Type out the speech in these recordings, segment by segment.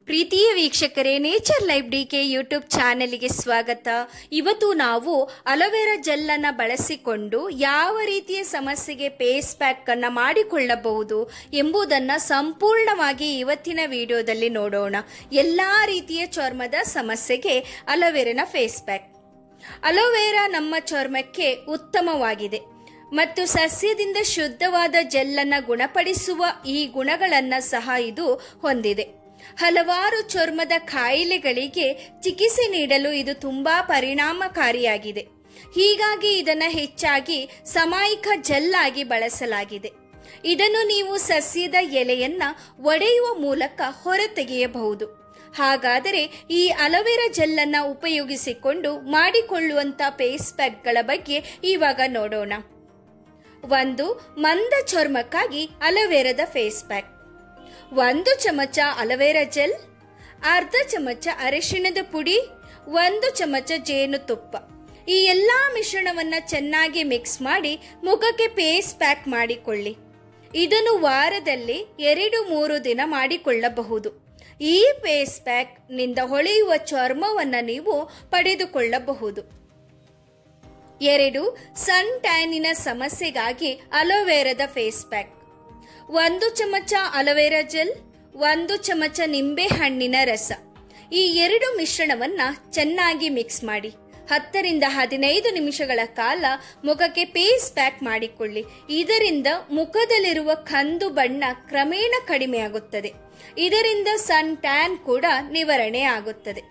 ಪ್ರೀತಿಯ ವೀಕ್ಷಕರೇ, nature life DK YouTube ಚಾನೆಲ್ಗೆ ಸ್ವಾಗತ. ಇವತ್ತು ನಾವು ಅಲೋವೆರಾ ಜೆಲ್ ಅನ್ನು ಬಳಸಿಕೊಂಡು ಯಾವ ರೀತಿಯ ಸಮಸ್ಯೆಗೆ ಫೇಸ್ ಪ್ಯಾಕ್ ಅನ್ನು ಮಾಡಿಕೊಳ್ಳಬಹುದು ಎಂಬುದನ್ನು ಸಂಪೂರ್ಣವಾಗಿ ಇವತ್ತಿನ ವಿಡಿಯೋದಲ್ಲಿ ನೋಡೋಣ. ಎಲ್ಲಾ ರೀತಿಯ ಚರ್ಮದ ಸಮಸ್ಯೆಗೆ ಅಲೋವೆರಾನ ಫೇಸ್ ಪ್ಯಾಕ್. ಅಲೋವೆರಾ ನಮ್ಮ ಚರ್ಮಕ್ಕೆ ಉತ್ತಮವಾಗಿದೆ ಮತ್ತು ಸಸ್ಯದಿಂದ ಶುದ್ಧವಾದ ಜೆಲ್ ಅನ್ನು ಗುಣಪಡಿಸುವ ಈ ಗುಣಗಳನ್ನು ಸಹ ಇದು ಹೊಂದಿದೆ. ಹಲವಾರು ಚರ್ಮದ ಕಾಯಿಲೆಗಳಿಗೆ ಚಿಕಿತ್ಸೆ ನೀಡಲು ಇದು ತುಂಬಾ ಪರಿಣಾಮಕಾರಿಯಾಗಿದೆ. ಹೀಗಾಗಿ ಇದನ್ನು ಹೆಚ್ಚಾಗಿ ಸಾಮಯಿಕ ಜೆಲ್ ಆಗಿ ಬಳಸಲಾಗಿದೆ. ಇದನ್ನು ನೀವು ಸಸ್ಯದ ಎಲೆಯನ್ನ ಒಡೆಯುವ ಮೂಲಕ ಹೊರತೆಗೆಯಬಹುದು. ಹಾಗಾದರೆ ಈ ಅಲೋವೆರಾ ಜೆಲ್ ಅನ್ನ ಉಪಯೋಗಿಸಿಕೊಂಡು ಮಾಡಿಕೊಳ್ಳುವಂತ ಫೇಸ್ ಪ್ಯಾಕ್ಗಳ ಬಗ್ಗೆ ಇವಾಗ ನೋಡೋಣ. 1. ಮಂದ ಚರ್ಮಕ್ಕಾಗಿ ಅಲೋವೆರಾದ ಫೇಸ್ ಪ್ಯಾಕ್. 1 ಚಮಚ ಅಲೋವೆರಾ ಜೆಲ್, ಅರ್ಧ ಚಮಚ ಅರಿಶಿಣದ ಪುಡಿ, 1 ಚಮಚ ಜೇನುತುಪ್ಪ. ಈ ಎಲ್ಲಾ ಮಿಶ್ರಣವನ್ನ ಚೆನ್ನಾಗಿ ಮಿಕ್ಸ್ ಮಾಡಿ ಮುಖಕ್ಕೆ ಫೇಸ್ ಪ್ಯಾಕ್ ಮಾಡಿಕೊಳ್ಳಿ. ಇದನ್ನು ವಾರದಲ್ಲಿ 2-3 ದಿನ ಮಾಡಿಕೊಳ್ಳಬಹುದು. ಈ ಫೇಸ್ ಪ್ಯಾಕ್ ನಿಂದ ಹೊಳೆಯುವ ಚರ್ಮವನ್ನ ನೀವು ಪಡೆದುಕೊಳ್ಳಬಹುದು. 2. ಸನ್ ಟ್ಯಾನಿನ ಸಮಸ್ಯೆಗಾಗಿ ಅಲೋವೆರಾದ ಫೇಸ್ ಪ್ಯಾಕ್. 1 ಚಮಚ ಅಲೋವೆರಾ ಜೆಲ್, 1 ಚಮಚ ನಿಂಬೆ ಹಣ್ಣಿನ ರಸ. ಈ 2 ಮಿಶ್ರಣವನ್ನ ಚೆನ್ನಾಗಿ ಮಿಕ್ಸ್ ಮಾಡಿ 10-15 ನಿಮಿಷಗಳ ಕಾಲ ಮುಖಕ್ಕೆ ಫೇಸ್ ಪ್ಯಾಕ್ ಮಾಡಿಕೊಳ್ಳಿ. ಇದರಿಂದ ಮುಖದಲ್ಲಿರುವ ಕಂದು ಬಣ್ಣ ಕ್ರಮೇಣ ಕಡಿಮೆಯಾಗುತ್ತದೆ. ಇದರಿಂದ ಸನ್ ಟ್ಯಾನ್ ಕೂಡ ನಿವಾರಣೆ ಆಗುತ್ತದೆ.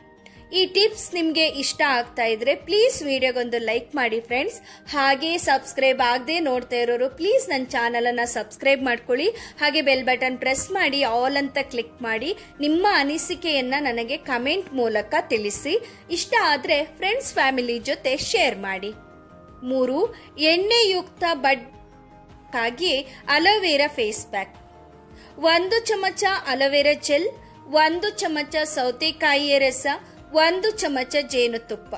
ಈ ಟಿಪ್ಸ್ ನಿಮಗೆ ಇಷ್ಟ ಆಗ್ತಾ ಇದ್ರೆ ಪ್ಲೀಸ್ ವಿಡಿಯೋಗೊಂದು ಲೈಕ್ ಮಾಡಿ ಫ್ರೆಂಡ್ಸ್. ಹಾಗೆ ಸಬ್ಸ್ಕ್ರೈಬ್ ಆಗದೆ ನೋಡ್ತಾ ಇರೋರು ಪ್ಲೀಸ್ ನನ್ನ ಚಾನಲ್ ಅನ್ನ ಸಬ್ಸ್ಕ್ರೈಬ್ ಮಾಡ್ಕೊಳ್ಳಿ. ಹಾಗೆ ಬೆಲ್ ಬಟನ್ ಪ್ರೆಸ್ ಮಾಡಿ ಆಲ್ ಅಂತ ಕ್ಲಿಕ್ ಮಾಡಿ ನಿಮ್ಮ ಅನಿಸಿಕೆಯನ್ನ ನನಗೆ ಕಮೆಂಟ್ ಮೂಲಕ ತಿಳಿಸಿ. ಇಷ್ಟ ಆದ್ರೆ ಫ್ರೆಂಡ್ಸ್ ಫ್ಯಾಮಿಲಿ ಜೊತೆ ಶೇರ್ ಮಾಡಿ. 3. ಎಣ್ಣೆಯುಕ್ತ ಬಡ್ಗಾಗಿ ಅಲೋವೆರಾ ಫೇಸ್ ಪ್ಯಾಕ್. 1 ಚಮಚ ಅಲೋವೆರಾ ಜೆಲ್, 1 ಚಮಚ ಸೌತೆಕಾಯಿಯ ರಸ, 1 ಚಮಚ ಜೇನುತುಪ್ಪ.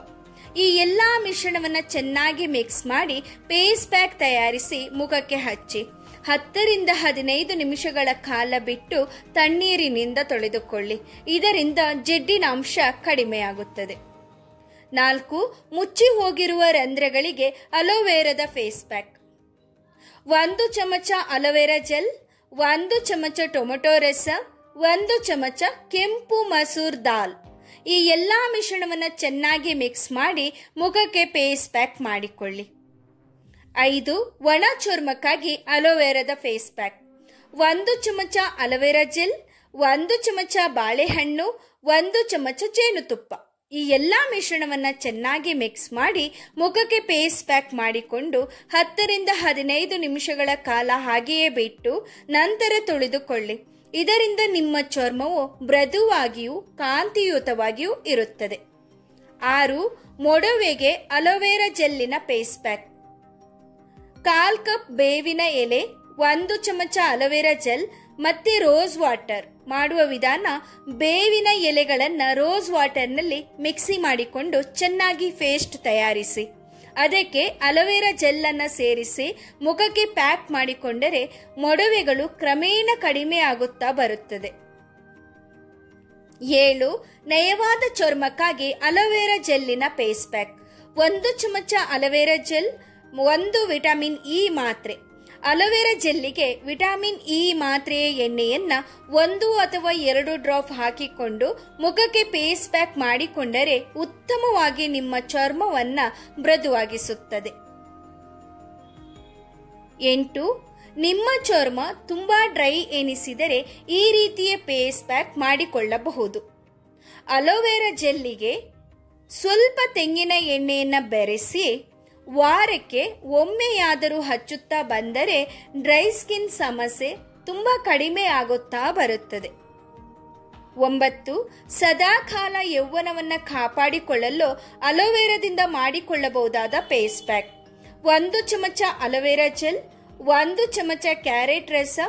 ಈ ಎಲ್ಲಾ ಮಿಶ್ರಣವನ್ನ ಚೆನ್ನಾಗಿ ಮಿಕ್ಸ್ ಮಾಡಿ ಫೇಸ್ ಪ್ಯಾಕ್ ತಯಾರಿಸಿ ಮುಖಕ್ಕೆ ಹಚ್ಚಿ 10-15 ನಿಮಿಷಗಳ ಕಾಲ ಬಿಟ್ಟು ತಣ್ಣೀರಿನಿಂದ ತೊಳೆದುಕೊಳ್ಳಿ. ಇದರಿಂದ ಜಿಡ್ಡಿನ ಅಂಶ ಕಡಿಮೆಯಾಗುತ್ತದೆ. 4. ಮುಚ್ಚಿ ಹೋಗಿರುವ ರಂಧ್ರಗಳಿಗೆ ಅಲೋವೆರಾದ ಫೇಸ್ ಪ್ಯಾಕ್. 1 ಚಮಚ ಅಲೋವೆರಾ ಜೆಲ್, 1 ಚಮಚ ಟೊಮೆಟೊ ರಸ, 1 ಚಮಚ ಕೆಂಪು ಮಸೂರ್ ದಾಲ್. ಈ ಎಲ್ಲಾ ಮಿಶ್ರಣವನ್ನ ಚೆನ್ನಾಗಿ ಮಿಕ್ಸ್ ಮಾಡಿ ಮುಖಕ್ಕೆ ಫೇಸ್ ಪ್ಯಾಕ್ ಮಾಡಿಕೊಳ್ಳಿ. 5. ಒಣ ಚರ್ಮಕ್ಕಾಗಿ ಅಲೋವೆರಾದ ಫೇಸ್ ಪ್ಯಾಕ್. 1 ಚಮಚ ಅಲೋವೆರಾ ಜೆಲ್, 1 ಚಮಚ ಬಾಳೆಹಣ್ಣು, 1 ಚಮಚ ಜೇನುತುಪ್ಪ. ಈ ಎಲ್ಲಾ ಮಿಶ್ರಣವನ್ನ ಚೆನ್ನಾಗಿ ಮಿಕ್ಸ್ ಮಾಡಿ ಮುಖಕ್ಕೆ ಫೇಸ್ ಪ್ಯಾಕ್ ಮಾಡಿಕೊಂಡು 10-15 ನಿಮಿಷಗಳ ಕಾಲ ಹಾಗೆಯೇ ಬಿಟ್ಟು ನಂತರ ತೊಳೆದುಕೊಳ್ಳಿ. ಇದರಿಂದ ನಿಮ್ಮ ಚರ್ಮವು ಮೃದುವಾಗಿಯೂ ಕಾಂತಿಯುತವಾಗಿಯೂ ಇರುತ್ತದೆ. 6. ಮೊಡವೆಗೆ ಅಲೋವೆರಾ ಜೆಲ್ಲಿನ ಫೇಸ್ ಪ್ಯಾಕ್. 1/4 ಕಪ್ ಬೇವಿನ ಎಲೆ, 1 ಚಮಚ ಅಲೋವೆರಾ ಜೆಲ್ ಮತ್ತೆ ರೋಸ್ ವಾಟರ್. ಮಾಡುವ ವಿಧಾನ: ಬೇವಿನ ಎಲೆಗಳನ್ನ ರೋಸ್ ವಾಟರ್ನಲ್ಲಿ ಮಿಕ್ಸಿ ಮಾಡಿಕೊಂಡು ಚೆನ್ನಾಗಿ ಪೇಸ್ಟ್ ತಯಾರಿಸಿ ಅದಕ್ಕೆ ಅಲೋವೆರಾ ಜೆಲ್ ಅನ್ನ ಸೇರಿಸಿ ಮುಖಕ್ಕೆ ಪ್ಯಾಕ್ ಮಾಡಿಕೊಂಡರೆ ಮೊಡವೆಗಳು ಕ್ರಮೇಣ ಕಡಿಮೆ ಆಗುತ್ತಾ ಬರುತ್ತದೆ. 7. ನಯವಾದ ಚರ್ಮಕ್ಕಾಗಿ ಅಲೋವೆರಾ ಜೆಲ್ಲಿನ ಫೇಸ್ ಪ್ಯಾಕ್. 1 ಚಮಚ ಅಲೋವೆರಾ ಜೆಲ್, 1 ವಿಟಮಿನ್ ಇ ಮಾತ್ರೆ. ಅಲೋವೆರಾ ಜೆಲ್ಲಿಗೆ ವಿಟಮಿನ್ ಇ ಮಾತ್ರೆಯ ಎಣ್ಣೆಯನ್ನ 1 ಅಥವಾ 2 ಡ್ರಾಪ್ ಹಾಕಿಕೊಂಡು ಮುಖಕ್ಕೆ ಫೇಸ್ ಪ್ಯಾಕ್ ಮಾಡಿಕೊಂಡರೆ ಉತ್ತಮವಾಗಿ ನಿಮ್ಮ ಚರ್ಮವನ್ನ ಮೃದುವಾಗಿಸುತ್ತದೆ. 8. ನಿಮ್ಮ ಚರ್ಮ ತುಂಬಾ ಡ್ರೈ ಎನಿಸಿದರೆ ಈ ರೀತಿಯ ಫೇಸ್ ಪ್ಯಾಕ್ ಮಾಡಿಕೊಳ್ಳಬಹುದು. ಅಲೋವೆರಾ ಜೆಲ್ಲಿಗೆ ಸ್ವಲ್ಪ ತೆಂಗಿನ ಎಣ್ಣೆಯನ್ನ ಬೆರೆಸಿ ವಾರಕ್ಕೆ ಒಮ್ಮೆಯಾದರೂ ಹಚ್ಚುತ್ತಾ ಬಂದರೆ ಡ್ರೈ ಸ್ಕಿನ್ ಸಮಸ್ಯೆ ತುಂಬಾ ಕಡಿಮೆ ಆಗುತ್ತಾ ಬರುತ್ತದೆ. 9. ಸದಾಕಾಲ ಯೌವನವನ್ನ ಕಾಪಾಡಿಕೊಳ್ಳಲು ಅಲೋವೆರಾದಿಂದ ಮಾಡಿಕೊಳ್ಳಬಹುದಾದ ಫೇಸ್ ಪ್ಯಾಕ್. 1 ಚಮಚ ಅಲೋವೆರಾ ಜೆಲ್, 1 ಚಮಚ ಕ್ಯಾರೆಟ್ ರಸ,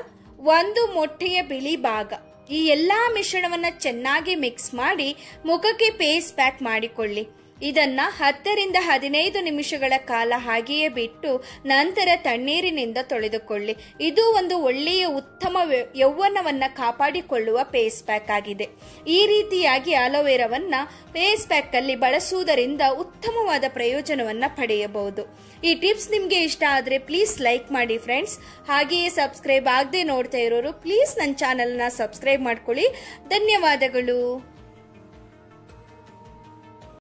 1 ಮೊಟ್ಟೆಯ ಬಿಳಿ ಭಾಗ. ಈ ಎಲ್ಲಾ ಮಿಶ್ರಣವನ್ನ ಚೆನ್ನಾಗಿ ಮಿಕ್ಸ್ ಮಾಡಿ ಮುಖಕ್ಕೆ ಫೇಸ್ ಪ್ಯಾಕ್ ಮಾಡಿಕೊಳ್ಳಿ. ಇದನ್ನ 10 ರಿಂದ 15 ನಿಮಿಷಗಳ ಕಾಲ ಹಾಗೆಯೇ ಬಿಟ್ಟು ನಂತರ ತಣ್ಣೀರಿನಿಂದ ತೊಳೆದುಕೊಳ್ಳಿ. ಇದು ಒಂದು ಒಳ್ಳೆಯ ಉತ್ತಮ ಯೌವನವನ್ನ ಕಾಪಾಡಿಕೊಳ್ಳುವ ಫೇಸ್ ಪ್ಯಾಕ್ ಆಗಿದೆ. ಈ ರೀತಿಯಾಗಿ ಅಲೋವೆರಾವನ್ನ ಫೇಸ್ ಪ್ಯಾಕ್ ಅಲ್ಲಿ ಬಳಸುವುದರಿಂದ ಉತ್ತಮವಾದ ಪ್ರಯೋಜನವನ್ನ ಪಡೆಯಬಹುದು. ಈ ಟಿಪ್ಸ್ ನಿಮ್ಗೆ ಇಷ್ಟ ಆದ್ರೆ ಪ್ಲೀಸ್ ಲೈಕ್ ಮಾಡಿ ಫ್ರೆಂಡ್ಸ್. ಹಾಗೆಯೇ ಸಬ್ಸ್ಕ್ರೈಬ್ ಆಗದೆ ನೋಡ್ತಾ ಇರೋರು ಪ್ಲೀಸ್ ನನ್ನ ಚಾನೆಲ್ನ ಸಬ್ಸ್ಕ್ರೈಬ್ ಮಾಡ್ಕೊಳ್ಳಿ. ಧನ್ಯವಾದಗಳು.